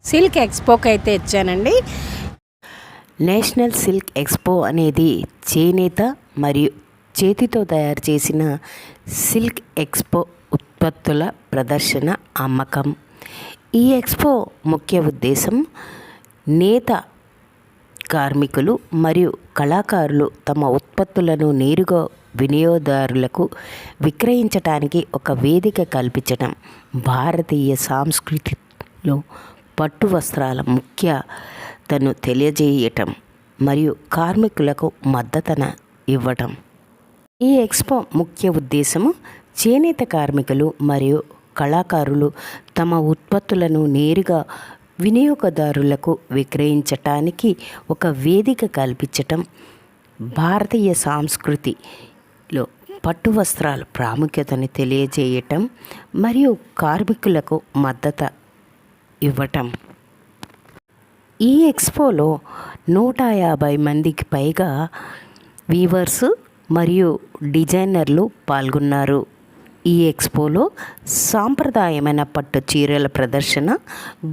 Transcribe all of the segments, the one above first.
Silk ఎక్స్పోకి అయితే ఇచ్చానండి. National silk expo అనేది చేనేత మరియు చేతితో తయారు చేసిన సిల్క్ ఎక్స్పో ఉత్పత్తుల ప్రదర్శన, అమ్మకం. ఈ ఎక్స్పో ముఖ్య ఉద్దేశం నేత కార్మికులు మరియు కళాకారులు తమ ఉత్పత్తులను నేరుగా వినియోగదారులకు విక్రయించడానికి ఒక వేదిక కల్పించడం. భారతీయ సంస్కృతిలో పట్టు వస్త్రాల ముఖ్యతను తెలియజేయటం మరియు కార్మికులకు మద్దతును ఇవ్వటం. ఈ ఎక్స్పో ముఖ్య ఉద్దేశము చేనేత కార్మికులు మరియు కళాకారులు తమ ఉత్పత్తులను నేరుగా వినియోగదారులకు విక్రయించటానికి ఒక వేదిక కల్పించటం. భారతీయ సంస్కృతిలో పట్టు వస్త్రాల ప్రాముఖ్యతను తెలియజేయటం మరియు కార్మికులకు మద్దతు ఇవ్వటం. ఈ ఎక్స్పోలో 150 మందికి పైగా వీవర్స్ మరియు డిజైనర్లు పాల్గొన్నారు. ఈ ఎక్స్పోలో సాంప్రదాయమైన పట్టు చీరల ప్రదర్శన,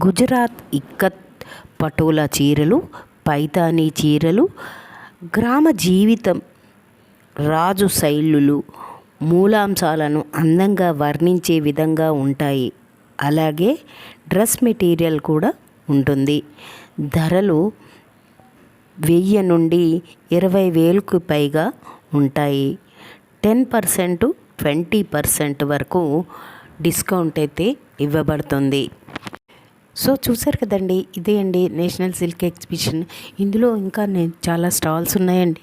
గుజరాత్ ఇక్కత్ పటోలా చీరలు, పైతానీ చీరలు, గ్రామ జీవితం, రాజు శైలులు, మూలాంశాలను అందంగా వర్ణించే విధంగా ఉంటాయి. అలాగే డ్రెస్ మెటీరియల్ కూడా ఉంటుంది. ధరలు 1000 నుండి 20,000కు పైగా ఉంటాయి. 10%, 20% వరకు డిస్కౌంట్ అయితే ఇవ్వబడుతుంది. సో చూసారు కదండి, ఇదే అండి నేషనల్ సిల్క్ ఎగ్జిబిషన్. ఇందులో ఇంకా చాలా స్టాల్స్ ఉన్నాయండి.